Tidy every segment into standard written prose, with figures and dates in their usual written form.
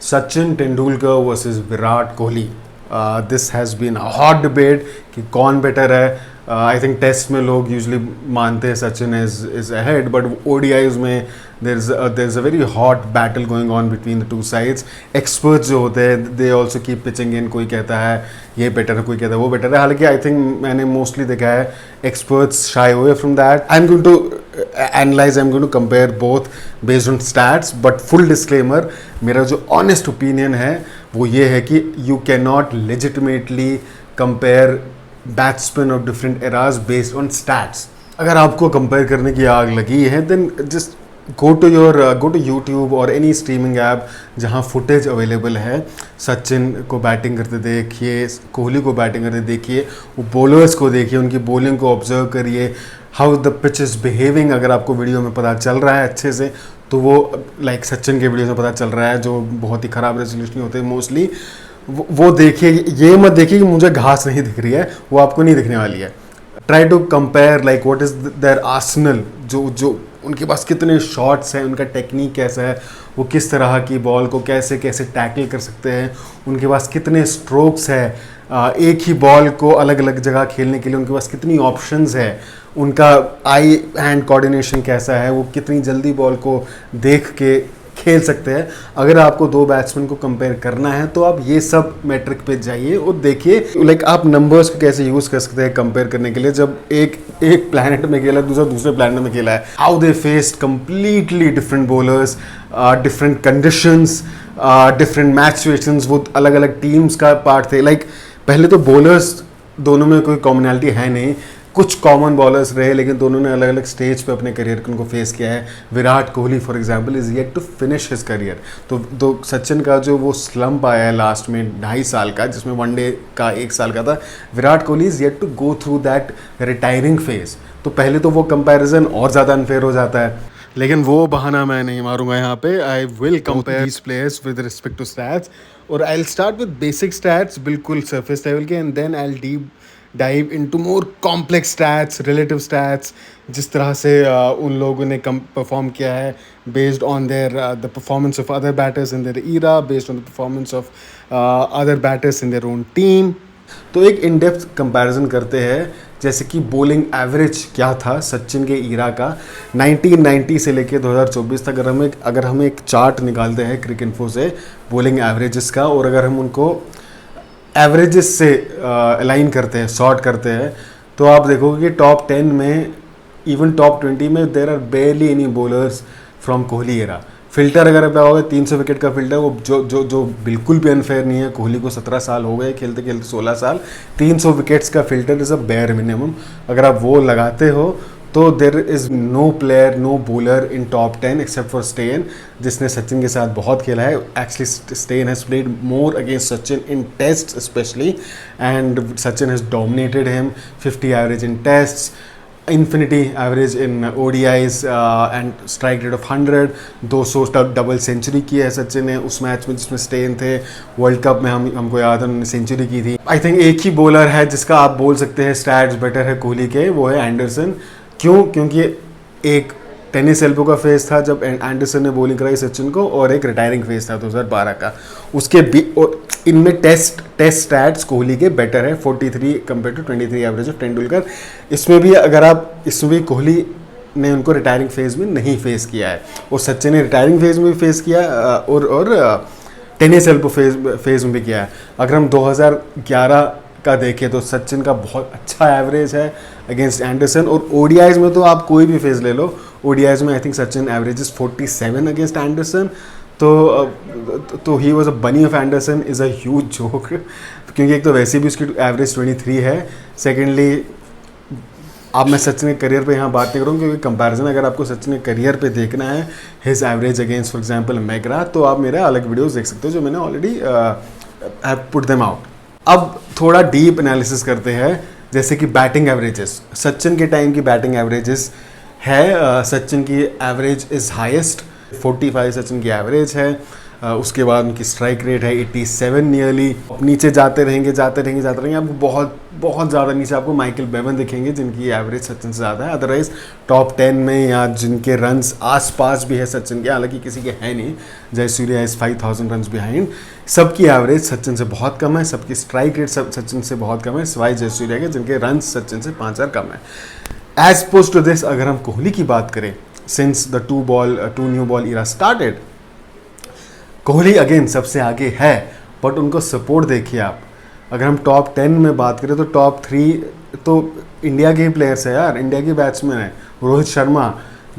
Sachin Tendulkar versus Virat Kohli. This has been a hot debate कि कौन better है. आई थिंक टेस्ट में लोग यूजली मानते हैं Sachin is ahead, but ODIs में there is a very hot battle going on between the two sides. Experts जो होते हैं they also keep pitching in. कोई कहता है ये बेटर है, कोई कहता है वो बेटर है. हालांकि आई थिंक मैंने मोस्टली देखा है experts shy away from that. I am going to analyse, I am going to compare both based on stats, but full disclaimer, मेरा जो ऑनेस्ट ओपिनियन है वो ये है कि you can not legitimately compare batsman of different eras based on stats. अगर आपको compare करने की आग लगी है then just go to YouTube और एनी स्ट्रीमिंग ऐप जहाँ फुटेज अवेलेबल है. सचिन को बैटिंग करते देखिए, कोहली को बैटिंग करते देखिए, वो बॉलर्स को देखिए, उनकी बॉलिंग को ऑब्जर्व करिए, how the pitch is behaving. अगर आपको वीडियो में पता चल रहा है अच्छे से तो वो लाइक सचिन के वीडियो में पता चल रहा है जो बहुत ही ख़राब रेजोल्यूशन होते हैं मोस्टली, वो देखिए. ये मत देखिए कि मुझे घास नहीं दिख रही है, वो आपको नहीं दिखने वाली है. Try to compare like what is their arsenal, जो उनके पास कितने शॉट्स हैं, उनका टेक्निक कैसा है, वो किस तरह की बॉल को कैसे कैसे टैकल कर सकते हैं, उनके पास कितने स्ट्रोक्स है, एक ही बॉल को अलग अलग जगह खेलने के लिए उनके पास कितनी ऑप्शंस है, उनका आई हैंड कोऑर्डिनेशन कैसा है, वो कितनी जल्दी बॉल को देख के खेल सकते हैं. अगर आपको दो बैट्समैन को कंपेयर करना है तो आप ये सब मैट्रिक पे जाइए और देखिए लाइक आप नंबर्स को कैसे यूज़ कर सकते हैं कंपेयर करने के लिए. जब एक प्लैनेट में खेला है, दूसरे प्लैनेट में खेला है, how they faced completely different bowlers, different conditions, different match situations. वो अलग अलग टीम्स का पार्ट थे. लाइक पहले तो बॉलर्स दोनों में कोई कॉमनैलिटी है नहीं, कुछ कॉमन बॉलर्स रहे, लेकिन दोनों ने अलग अलग स्टेज पे अपने करियर को उनको फेस किया है. Virat Kohli for example is yet to finish his career. तो सचिन का जो वो स्लम्प आया है लास्ट में 2.5 साल का, जिसमें वनडे का 1 साल का था, Virat Kohli is yet to go through that retiring phase. तो पहले तो वो कंपैरिजन और ज़्यादा अनफेयर हो जाता है, लेकिन वो बहाना मैं नहीं मारूंगा यहाँ पे. I will compare these players with respect to stats, और I will start with basic stats बिल्कुल सरफेस लेवल के, and then I will dive into more complex stats, relative stats, जिस तरह से उन लोगों ने परफॉर्म किया है based on their the performance of other batters in their era, based on the performance of other batters in their own team. तो एक इन डेप्थ कंपैरिजन करते हैं, जैसे कि बॉलिंग एवरेज क्या था सचिन के ईरा का 1990 से लेकर 2024 तक. अगर हम एक चार्ट निकालते हैं क्रिकइन्फो से बॉलिंग एवरेजेस का, और अगर हम उनको एवरेजेस से अलाइन करते हैं, सॉर्ट करते हैं, तो आप देखोगे कि टॉप 10 में, इवन टॉप 20 में there are barely any bowlers from Kohli era. Filter अगर आप लगाओगे 300 विकेट का फिल्टर, वो जो बिल्कुल भी अनफेयर नहीं है. कोहली को 17 साल हो गए खेलते खेलते, 16 साल. 300 विकेट्स का filter is a bare minimum. अगर आप वो लगाते हो तो there is no player, no bowler in top 10 except for Steyn, जिसने सचिन के साथ बहुत खेला है. Actually Steyn has played more against Sachin in test specially, and Sachin has dominated him. 50 average in tests, infinity average in ODIs and strike rate of 100. 200 double century की है सचिन ने उस मैच में जिसमें स्टेन थे. वर्ल्ड कप में हमको याद है उन्होंने सेंचुरी की थी. आई थिंक एक ही बॉलर है जिसका आप बोल सकते हैं स्टैट्स बेटर है कोहली के, वो है एंडरसन. क्यों? क्योंकि एक टेनिस एल्बो का फेज था जब एंडरसन ने बॉलिंग कराई सचिन को, और एक रिटायरिंग फेज था 2012 का. उसके और इनमें टेस्ट स्टैट्स कोहली के बेटर है, 43 compare to 23 average of Tendulkar. इसमें भी कोहली ने उनको रिटायरिंग फेज में नहीं फेस किया है, और सचिन ने रिटायरिंग फेज में भी फेस किया और टेनिस एल्बो फेज में भी किया है. अगर हम 2011 का देखें तो सचिन का बहुत अच्छा एवरेज है अगेंस्ट एंडरसन, और ओडीआईज में तो आप कोई भी फेज ले लो, ओडीआईज में I think Sachin averages 47 against Anderson. तो ही वॉज अ बनी of Anderson is a huge joke, क्योंकि एक तो वैसे भी उसकी एवरेज 23 है. सेकेंडली अब मैं सचिन के करियर पे यहाँ बात नहीं करूँगा, क्योंकि कंपैरिजन अगर आपको सचिन के करियर पे देखना है his average against for example McGrath, तो आप मेरा अलग वीडियोस देख सकते हो जो मैंने already have put them out. अब थोड़ा डीप एनालिसिस करते हैं, जैसे कि बैटिंग एवरेजेस. सचिन के टाइम की बैटिंग एवरेजेस है, सचिन की एवरेज इज़ हाईएस्ट, 45 सचिन की एवरेज है. उसके बाद उनकी स्ट्राइक रेट है 87 नियरली। नीचे जाते रहेंगे आपको बहुत ज़्यादा नीचे आपको माइकल बेवन दिखेंगे जिनकी एवरेज सचिन से ज़्यादा है। अदरवाइज टॉप 10 में या जिनके रन्स आसपास भी है सचिन के, हालांकि किसी के है नहीं, जयसूर्या इज 5000 रन्स बिहाइंड, सबकी एवरेज सचिन से बहुत कम है, सबकी स्ट्राइक रेट सचिन से बहुत कम है, सिवाय जयसूर्या के जिनके रन्स सचिन से 5000 कम है। एज पोस्ट टू दिस, अगर हम कोहली की बात करें, since the two new ball era started, Kohli again सबसे आगे है, बट उनको सपोर्ट देखिए आप। अगर हम टॉप 10 में बात करें तो टॉप 3 तो इंडिया के ही प्लेयर्स है यार, इंडिया के बैट्समैन है। Rohit Sharma,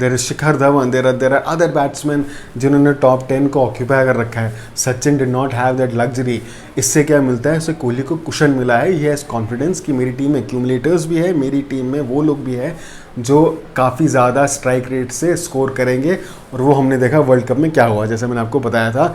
there is Shikhar Dhawan, there are other batsman जिन्होंने टॉप 10 को ऑक्यूपाई कर रखा है। Sachin did not have that luxury. इससे क्या मिलता है, इससे कोहली को कुशन मिला है, ये हैज़ कॉन्फिडेंस कि मेरी टीम में एक्यूमुलेटर्स भी है, मेरी टीम में वो लोग भी है जो काफ़ी ज़्यादा स्ट्राइक रेट से स्कोर करेंगे। और वो हमने देखा वर्ल्ड कप में क्या हुआ, जैसे मैंने आपको बताया था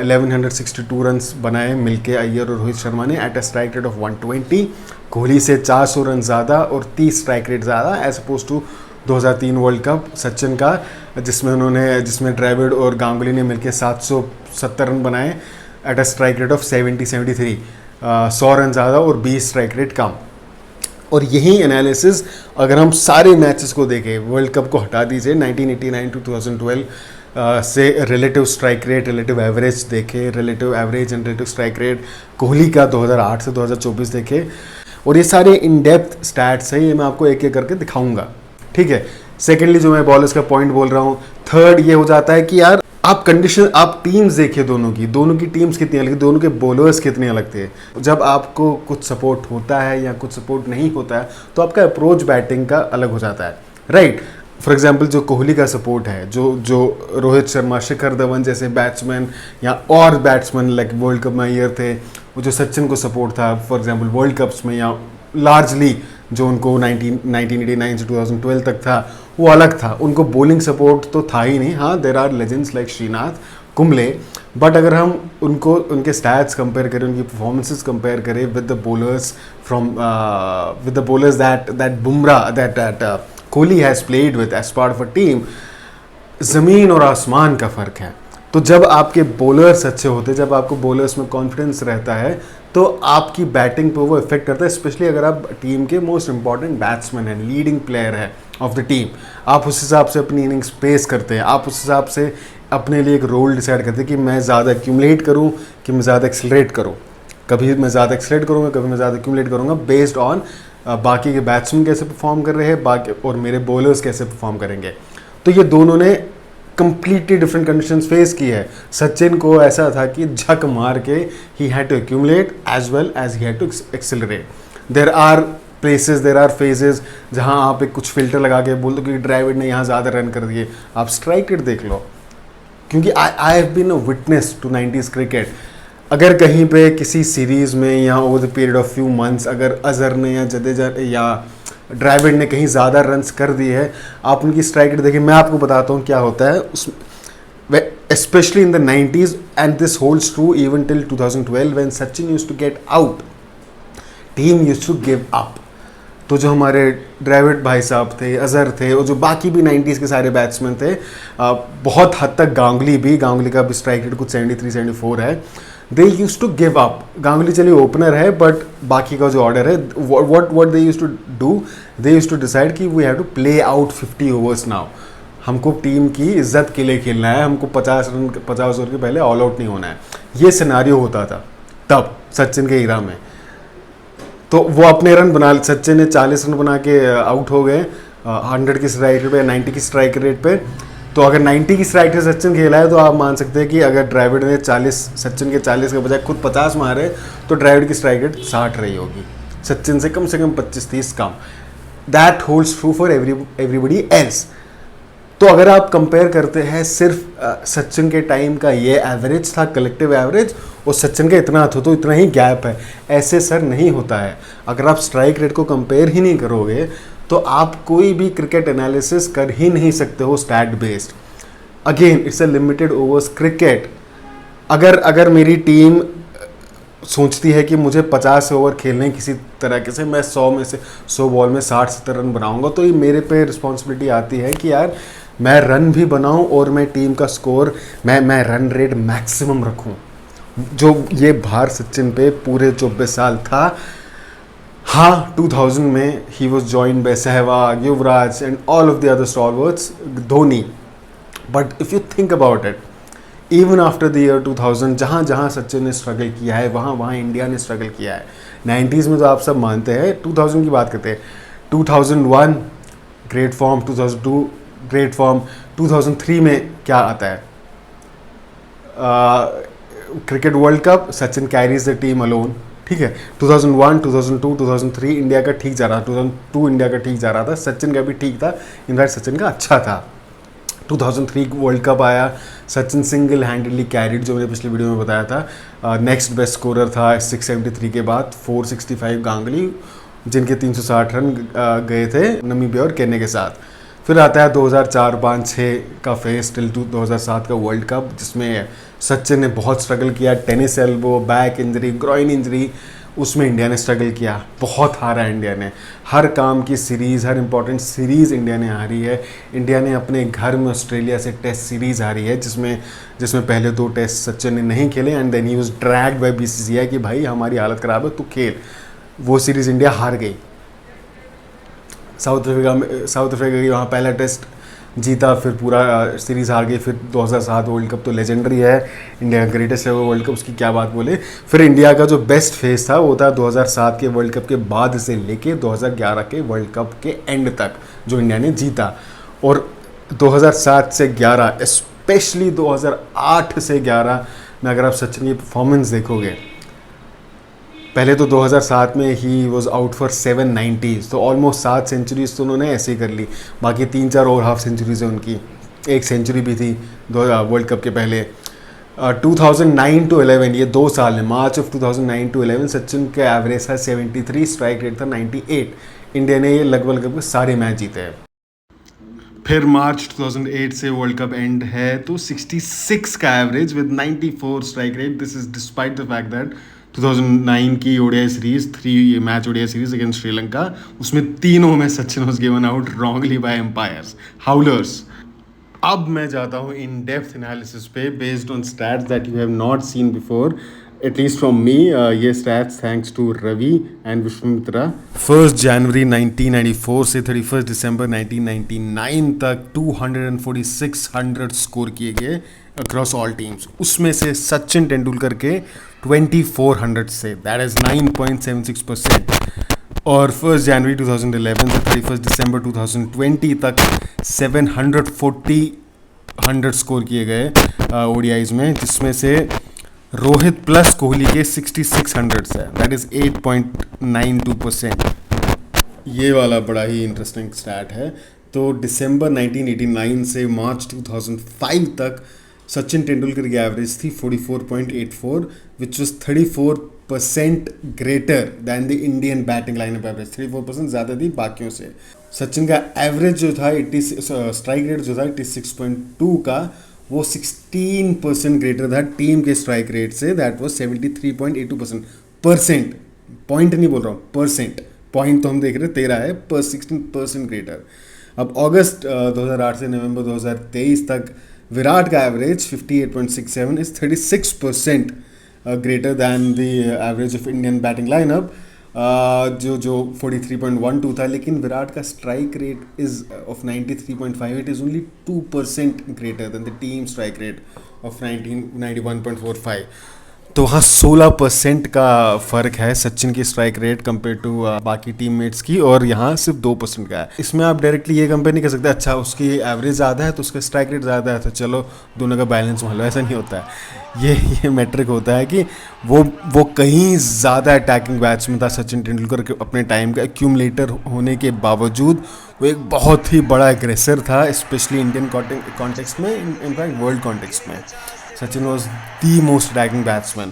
1162 रन्स बनाए मिलके अय्यर और रोहित शर्मा ने at a strike rate of 120, Kohli से 400 रन ज़्यादा और 30 स्ट्राइक रेट ज़्यादा as oppose to 2003 world cup Sachin का, जिसमें द्रविड़ और गांगुली ने मिलकर 770 रन बनाए eight a strike rate of 73, 100 run ज़्यादा और 20 स्ट्राइक रेट कम। और यही एनालिसिस अगर हम सारे मैचेस को देखें, वर्ल्ड कप को हटा दीजिए, 1989 टू 2012 से relative strike rate, relative average देखें, relative average and relative strike rate Kohli का 2008 से 2024 देखें, और ये सारे इन डेप्थ स्टैट्स हैं, ये मैं आपको एक एक करके दिखाऊंगा, ठीक है। सेकेंडली जो मैं बॉलर्स का पॉइंट बोल रहा हूँ, थर्ड ये हो जाता है कि यार आप टीम्स देखिए, दोनों की टीम्स कितनी अलग, दोनों के बॉलर्स कितने अलग थे। जब आपको कुछ सपोर्ट होता है या कुछ सपोर्ट नहीं होता है तो आपका अप्रोच बैटिंग का अलग हो जाता है, राइट। फॉर एग्जाम्पल जो कोहली का सपोर्ट है, जो रोहित शर्मा, शिखर धवन जैसे बैट्समैन या और बैट्समैन लाइक वर्ल्ड कप में अय्यर थे, वो जो सचिन को सपोर्ट था फॉर एग्जाम्पल वर्ल्ड कप्स में, या लार्जली जो उनको 1989 से 2012 तक था, वो अलग था। उनको बॉलिंग सपोर्ट तो था ही नहीं। हाँ, there are legends like Srinath, Kumble, but अगर हम उनके स्टैट्स कंपेयर करें, उनकी परफॉर्मेंसेस कंपेयर करें with the bowlers that Bumrah that Kohli has played with as part of a team, ज़मीन और आसमान का फ़र्क है। तो जब आपके बॉलर्स अच्छे होते हैं, जब आपको बॉलर्स में कॉन्फिडेंस रहता है, तो आपकी बैटिंग पे वो इफेक्ट करता है, स्पेशली अगर आप टीम के मोस्ट इंपॉर्टेंट बैट्समैन हैं, लीडिंग प्लेयर है ऑफ द टीम। आप उस हिसाब से अपनी इनिंग्स पेस करते हैं, आप उस हिसाब से अपने लिए एक रोल डिसाइड करते हैं कि मैं ज़्यादा एक्यूमुलेट करूँ कि मैं ज़्यादा एक्सेलरेट करूँ। कभी मैं ज़्यादा एक्सेलरेट करूँगा, कभी मैं ज़्यादा एक्यूमुलेट करूँगा, बेस्ड ऑन बाकी के बैट्समैन कैसे परफॉर्म कर रहे हैं, बाकी और मेरे बॉलर्स कैसे परफॉर्म करेंगे। तो ये दोनों ने कंप्लीटली डिफरेंट कंडीशंस फेस की है। सचिन को ऐसा था कि झक मार के ही had to accumulate as well as he had to accelerate. There are places, there are phases जहां आप एक कुछ फिल्टर लगा के बोल दो कि द्रविड़ ने यहाँ ज़्यादा रन कर दिए, आप स्ट्राइक रेट देख लो। क्योंकि I have been a witness to 90s cricket. अगर कहीं पे किसी सीरीज़ में या over the period of few months अगर अजहर ने या जडेजा या द्रविड़ ने कहीं ज़्यादा रन्स कर दिए है, आप उनकी स्ट्राइक रेट देखिए। मैं आपको बताता हूँ क्या होता है उस, especially in the 90s, and this holds true even till 2012 when Sachin used to get out, team used to give up। तो जो हमारे द्रविड़ भाई साहब थे, अजहर थे, और जो बाकी भी 90s के सारे बैट्समैन थे, बहुत हद तक गांगुली का भी स्ट्राइक रेट कुछ 73-74 है, they used to give up. Ganguly चलिए ओपनर है, बट बाकी का जो ऑर्डर है, what they used to do, they used to decide कि we have to play out 50 overs now. हमको टीम की इज्जत के लिए खेलना है, हमको 50 ओवर के पहले ऑल आउट नहीं होना है। ये सिनारियो होता था तब सचिन के इरा में। तो वो अपने रन बना, सचिन ने 40 रन बना के आउट हो गए 100 की स्ट्राइक रेट पे, 90 की स्ट्राइक रेट पे। तो अगर 90 की स्ट्राइक रेट सचिन खेला है, तो आप मान सकते हैं कि अगर द्रविड़ ने 40, सचिन के 40 के बजाय खुद 50 मारे, तो द्रविड़ की स्ट्राइक रेट 60 रही होगी, सचिन से कम 25-30 कम। That holds true for everybody else. तो अगर आप कंपेयर करते हैं सिर्फ सचिन के टाइम का ये एवरेज था, कलेक्टिव एवरेज, और सचिन का इतना था तो इतना ही गैप है, ऐसे सर नहीं होता है। अगर आप स्ट्राइक रेट को कंपेयर ही नहीं करोगे तो आप कोई भी क्रिकेट एनालिसिस कर ही नहीं सकते हो stat based. Again it's a limited overs cricket. अगर मेरी टीम सोचती है कि मुझे 50 ओवर खेलने किसी तरीके से, मैं 100 बॉल में 60-70 रन बनाऊंगा, तो ये मेरे पे रिस्पॉन्सिबिलिटी आती है कि यार मैं रन भी बनाऊं और मैं टीम का स्कोर, मैं रन रेट मैक्सिमम रखूं, जो ये भार सचिन पे पूरे 24 साल था। हाँ, 2000 में he was joined by Sehwag, Yuvraj and all of the other stalwarts, Dhoni. But if you think about it, even after the year 2000, जहाँ जहाँ सचिन ने स्ट्रगल किया है, वहाँ वहाँ इंडिया ने स्ट्रगल किया है। 90s में तो आप सब मानते हैं, 2000 की बात करते हैं, 2001 ग्रेट फॉर्म, 2002 ग्रेट फॉर्म, 2003 में क्या आता है, cricket world cup, Sachin carries the team alone, ठीक है। 2001, 2002, 2003 इंडिया का ठीक जा रहा था, 2002 इंडिया का ठीक जा रहा था, सचिन का भी ठीक था, इनफैक्ट सचिन का अच्छा था। 2003 वर्ल्ड कप आया, सचिन सिंगल हैंडेडली कैरिड, जो मैंने पिछली वीडियो में बताया था। नेक्स्ट बेस्ट स्कोरर था 673 के बाद 465 गांगुली, जिनके 360 रन गए थे नमीबिया और केन्या के साथ। फिर आता है 2004, 5, 6 का फेस टिल 2007 का वर्ल्ड कप, जिसमें सचिन ने बहुत स्ट्रगल किया, tennis elbow, back injury, groin injury, उसमें इंडिया ने स्ट्रगल किया, बहुत हारा इंडिया ने। हर काम की सीरीज़, हर इंपॉर्टेंट सीरीज़ इंडिया ने हारी है। इंडिया ने अपने घर में ऑस्ट्रेलिया से टेस्ट सीरीज़ हारी है, जिसमें पहले 2 टेस्ट सचिन ने नहीं खेले, and then he was dragged by BCCI कि भाई हमारी हालत ख़राब है, तू खेल। वो सीरीज़ इंडिया हार गई। साउथ अफ्रीका की वहाँ पहला टेस्ट जीता, फिर पूरा सीरीज़ हार गई। फिर 2007 वर्ल्ड कप तो लेजेंडरी है, इंडिया का ग्रेटेस्ट एवर वर्ल्ड कप, उसकी क्या बात बोले। फिर इंडिया का जो बेस्ट फेस था वो था 2007 के वर्ल्ड कप के बाद से लेके 2011 के वर्ल्ड कप के एंड तक, जो इंडिया ने जीता। और 2007 से 11, स्पेशली 2008 से 11 में अगर आप सचिन की परफॉर्मेंस देखोगे, पहले तो 2007 में ही वॉज आउट फॉर 790, तो ऑलमोस्ट 7 सेंचुरीज तो उन्होंने ऐसे ही कर ली। बाकी 3-4 और हाफ सेंचुरीज है उनकी, 1 सेंचुरी भी थी वर्ल्ड कप के पहले। 2009 to 11, ये 2 साल है, मार्च ऑफ 2009 to 11 सचिन का एवरेज था 73, स्ट्राइक रेट था 98। इंडिया ने ये लगभग सारे मैच जीते हैं। फिर मार्च 2008 से वर्ल्ड कप एंड है तो 66 का average with 94 strike rate. This is despite the fact that 2009 की ODI series, 3 match ODI series against Sri Lanka, उसमें तीनों में Sachin was given out wrongly bye empires, Howlers. अब मैं जाता हूँ इन डेप्थ एनालिसिस पे based on stats that you have not seen before, at least from me. ये stats thanks to Ravi and Vishwamitra. 1 जनवरी 1994 से 31 दिसंबर 1999 तक 246 100 स्कोर किए गए अक्रॉस ऑल टीम्स। उसमें से सचिन तेंदुलकर के 2400 से, दैट इज 9.76%। और 1 जनवरी 2011 से 31 दिसंबर 2020 तक 740 100 स्कोर किए गए ओडीआईज में, जिसमें से रोहित प्लस कोहली के 66 100 है, दैट इज 8.92%। ये वाला बड़ा ही इंटरेस्टिंग स्टैट है। तो दिसंबर 1989 से मार्च 2005 तक सचिन तेंदुलकर की एवरेज थी 44.84, which was 34% greater than the Indian batting lineup average. 34% ज़्यादा थी बाकियों से। सचिन का एवरेज जो था स्ट्राइक रेट जो था 86.2 का, वो 16% ग्रेटर था टीम के स्ट्राइक रेट से, दैट वॉज 73.82%। परसेंट, पॉइंट नहीं बोल रहा हूँ, परसेंट। पॉइंट तो हम देख रहे 13 है, पर 16% ग्रेटर। अब अगस्त 2008 से नवंबर 2023 तक विराट का average 58.67 is 36% greater than the average of Indian batting lineup, जो 43.12 था। लेकिन विराट का strike rate is of 93.58 is only 2% greater than the team strike rate of 91.45। तो वहाँ 16% का फ़र्क है सचिन की स्ट्राइक रेट कंपेयर टू बाकी टीममेट्स की, और यहाँ सिर्फ 2% का है। इसमें आप डायरेक्टली ये कंपेयर नहीं कर सकते, अच्छा उसकी एवरेज ज़्यादा है तो उसका स्ट्राइक रेट ज़्यादा है तो चलो दोनों का बैलेंस मान लो, ऐसा नहीं होता है। ये मैट्रिक होता है कि वो कहीं ज़्यादा अटैकिंग बैट्समैन था सचिन तेंदुलकर अपने टाइम का एक्यूमुलेटर होने के बावजूद। वो एक बहुत ही बड़ा एग्रेसर था, स्पेशली इंडियन कॉन्टेक्स्ट में, इनफैक्ट वर्ल्ड कॉन्टेक्स्ट में। Sachin was the most attacking batsman.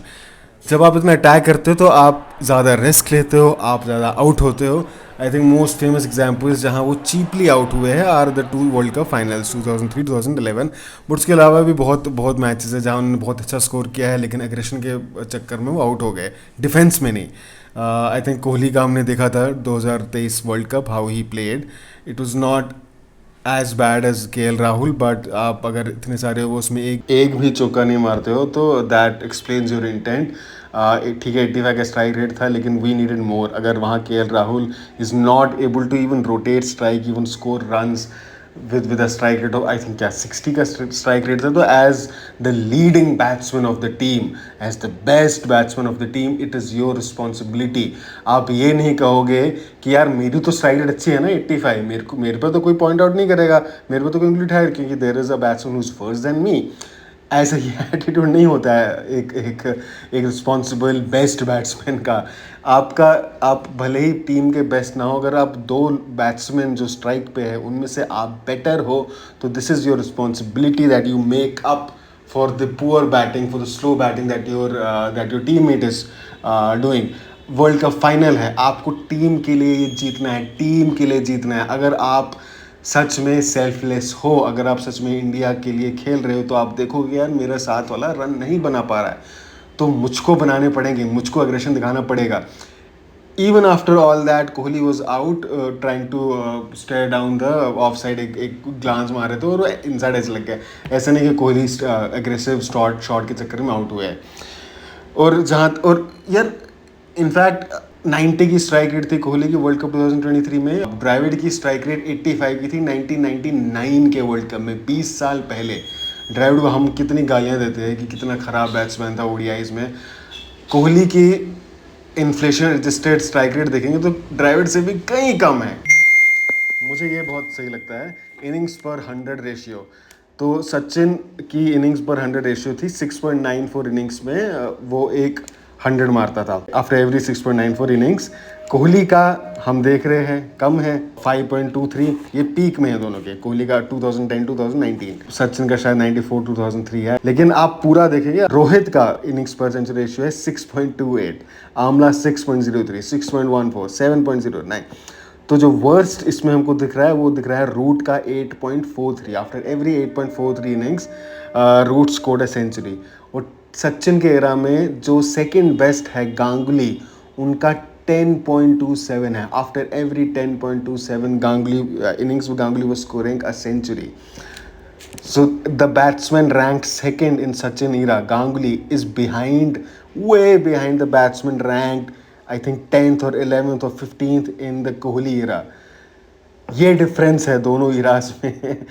जब आप इतना अटैक करते हो तो आप ज़्यादा रिस्क लेते हो, आप ज़्यादा आउट होते हो। I think most famous examples जहाँ वो चीपली आउट हुए हैं are the 2 world cup finals 2003, 2011। But उसके अलावा भी बहुत मैचेस है जहाँ उन्होंने बहुत अच्छा स्कोर किया है, लेकिन एग्रेशन के चक्कर में वो आउट हो गए, डिफेंस में नहीं। आई थिंक कोहली का हमने देखा था 2023 world cup, how he played, it was not as bad as KL Rahul, but आप अगर इतने सारे ओवर्स में एक भी चौका नहीं मारते हो तो दैट एक्सप्लेन्स योर इंटेंट। ठीक है 85 का स्ट्राइक रेट था, लेकिन वी नीडेड मोर। अगर वहाँ KL Rahul is not able to even rotate strike, even score runs with a strike rate of I think क्या 60 का strike rate था, तो as the leading batsman of the team, as the best batsman of the team, it is your responsibility। आप ये नहीं कहोगे कि यार मेरी तो strike rate अच्छी है ना 85, मेरे पर तो कोई point out नहीं करेगा, मेरे पर तो कोई उंगली उठाएगा क्योंकि there is a batsman who's worse than me। ऐसा ही एटीट्यूड नहीं होता है एक रिस्पॉन्सिबल बेस्ट बैट्समैन का। आप भले ही टीम के बेस्ट ना हो, अगर आप दो बैट्समैन जो स्ट्राइक पे है उनमें से आप बेटर हो, तो this is your responsibility that you make up for the poor batting, for the slow batting that your team mate is doing. World cup final है, आपको टीम के लिए ये जीतना है, टीम के लिए जीतना है। अगर आप सच में सेल्फलेस हो, अगर आप सच में इंडिया के लिए खेल रहे हो, तो आप देखोगे यार मेरा साथ वाला रन नहीं बना पा रहा है, तो मुझको बनाने पड़ेंगे, मुझको एग्रेशन दिखाना पड़ेगा। Even after all that Kohli was out trying to stare down the off side, एक ग्लांस मारे थे और इनसाइड एज लग गया। ऐसा नहीं कि कोहली एग्रेसिव शॉट के चक्कर में आउट हुआ है। और यार इनफैक्ट 90 की स्ट्राइक रेट थी कोहली की वर्ल्ड कप 2023 में, द्रविड़ की स्ट्राइक रेट 85 की थी 1999 के वर्ल्ड कप में, 20 साल पहले। द्रविड़ को हम कितनी गालियां देते हैं कि कितना ख़राब बैट्समैन था ओडीआईज में। कोहली की इन्फ्लेशन एडजस्टेड स्ट्राइक रेट देखेंगे तो द्रविड़ से भी कहीं कम है। मुझे ये बहुत सही लगता है, इनिंग्स पर 100 रेशियो। तो सचिन की इनिंग्स पर 100 रेशियो थी, 6.94 इनिंग्स में वो एक 100 मारता था आफ्टर एवरी 6.94 इनिंग्स। कोहली का हम देख रहे हैं कम है 5.23, ये पीक में है दोनों के। कोहली का 2010-2019, सचिन का शायद 94-2003 है। लेकिन आप पूरा देखेंगे, रोहित का इनिंग्स पर सेंचुरी रेशियो है 6.28, आमला 6.03, 6.14, 7.09। तो जो वर्स्ट इसमें हमको दिख रहा है वो दिख रहा है रूट का 8.43। After every 8.43 innings Root scored a century. और सचिन के एरा में जो सेकंड बेस्ट है गांगुली, उनका 10.27 है। After every 10.27 Ganguly innings Ganguly was scoring a century. So the batsman ranked second in Sachin era, Ganguly, is behind, way behind the batsman ranked I think 10th or 11th or 15th in the Kohli era। ये difference है दोनों eras में।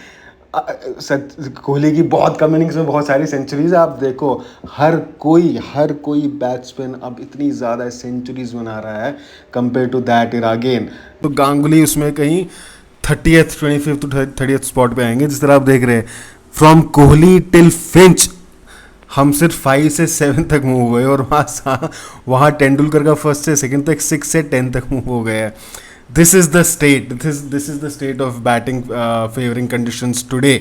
कोहली की बहुत कम innings में बहुत सारी centuries. आप देखो हर कोई बैट्समैन अब इतनी ज़्यादा सेंचुरीज बना रहा है compare to that era again. तो गांगुली उसमें कहीं 30th 25th to 30th spot पे आएंगे। जिस तरह आप देख रहे हैं फ्रॉम कोहली टिल फिंच हम सिर्फ 5 से 7 तक मूव हुए, और वहाँ तेंदुलकर का फर्स्ट से सेकंड तक 6 से 10 तक मूव हो गया है। This is the state of batting favouring conditions today.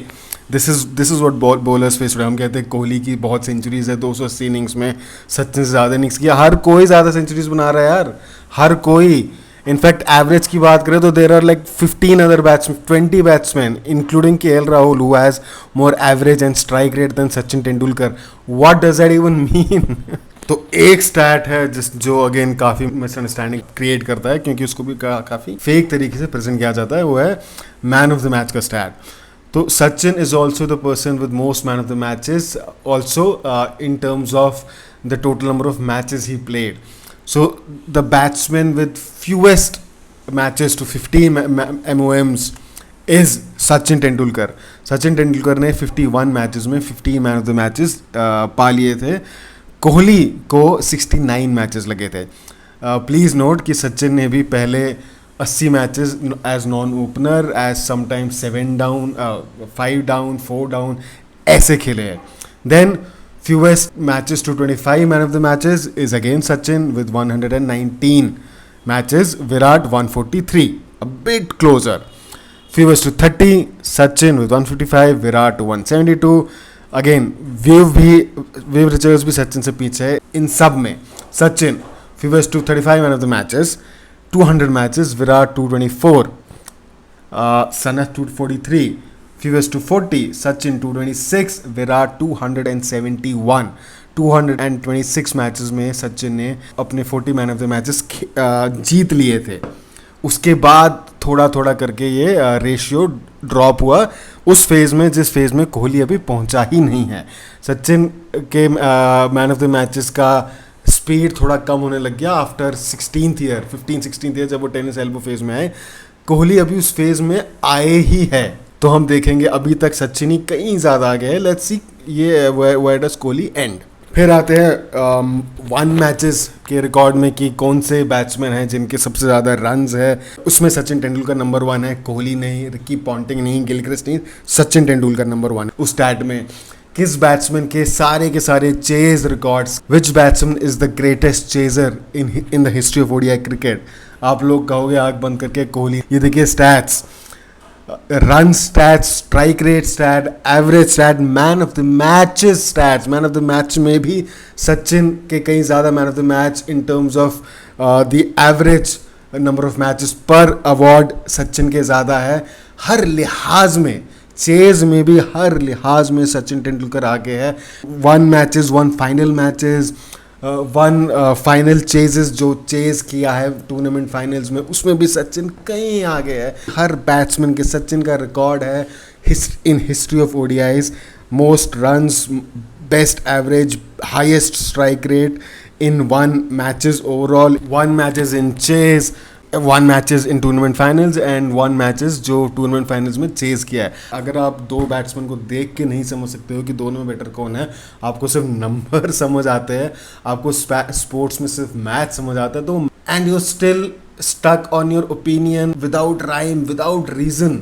This is what bowlers face today. हम कहते हैं कोहली की बहुत सेंचुरीज है 280 इनिंग्स में, सचिन से ज़्यादा इनिंग्स किया। हर कोई ज़्यादा सेंचुरीज बना रहा है यार, हर कोई। इनफैक्ट एवरेज की बात करें तो there are like 15 other batsman, 20 batsman including KL Rahul who has more average and strike rate than Sachin Tendulkar. What does that even mean? तो एक स्टैट है जो अगेन काफ़ी मिसअंडरस्टैंडिंग क्रिएट करता है, क्योंकि उसको भी काफ़ी फेक तरीके से प्रेजेंट किया जाता है, वो है मैन ऑफ द मैच का स्टैट। तो Sachin is also the person with most man of the matches, also in terms of the total number of matches he played. So the batsman with fewest matches to 50 MOMs is Sachin Tendulkar। Sachin Tendulkar ने 51 matches में 50 man of the matches पा लिए थे। कोहली को 69 matches लगे थे। Please note कि सचिन ने भी पहले 80 matches as non opener, as sometimes 7 down, 5 down, 4 down ऐसे खेले हैं। Then fewest matches to 25 man of the matches is again Sachin with 119 matches, Virat 143, a bit closer. Fewest to 30, Sachin with 155, Virat 172. Again Viv Richards भी सचिन से पीछे है इन सब में। Sachin fewest to 35 man of the matches, 200 matches, Virat 224, Sanath 243, fewest to 40, Sachin 226, Virat 271। 226 matches में सचिन ने अपने 40 man of the matches जीत लिए थे। उसके बाद थोड़ा थोड़ा करके ये रेशियो ड्रॉप हुआ उस फेज़ में जिस फेज़ में कोहली अभी पहुंचा ही नहीं है। सचिन के मैन ऑफ द मैचेस का स्पीड थोड़ा कम होने लग गया after 16th year, 15-16th year, जब वो टेनिस एल्बो फेज़ में आए। कोहली अभी उस फेज़ में आए ही है, तो हम देखेंगे अभी तक सचिन ही कहीं ज़्यादा आगे है। लेट्स सी ये वेयर डज कोहली एंड। फिर आते हैं 1 मैचेस के रिकॉर्ड में कि कौन से बैट्समैन हैं जिनके सबसे ज़्यादा रन्स है। उसमें सचिन तेंदुलकर नंबर 1 है, कोहली नहीं, रिकी पॉन्टिंग नहीं, गिलक्रिस्ट नहीं, सचिन तेंदुलकर नंबर 1 है। उस स्टैट में किस बैट्समैन के सारे chase records, which batsman is the greatest chaser in the history of ODI cricket. आप लोग कहोगे आंख बंद करके कोहली। ये देखिए stats, run stats, strike rate stat, average stat, man of the matches stats. Man of the match में भी सचिन के कहीं ज़्यादा man of the match in terms of the average number of matches पर अवार्ड सचिन के ज़्यादा है। हर लिहाज में, चेज में भी हर लिहाज में सचिन तेंदुलकर आगे है। 1 matches, 1 final matches, 1 final ceases जो चेज किया है टूर्नामेंट फाइनल्स में, उसमें भी सचिन कहीं आगे है। हर बैट्समैन के सचिन का रिकॉर्ड है in history of ODIs, most runs, best average, highest strike rate in 1 matches overall, 1 matches in chase, 1 matches in tournament finals and 1 matches जो टूर्नामेंट फाइनल्स में चेज किया है। अगर आप 2 बैट्समैन को देख के नहीं समझ सकते हो कि दोनों में बेटर कौन है, आपको सिर्फ नंबर समझ आते हैं, आपको स्पोर्ट्स में सिर्फ मैच समझ आता है, तो and you still stuck on your opinion without rhyme, without reason,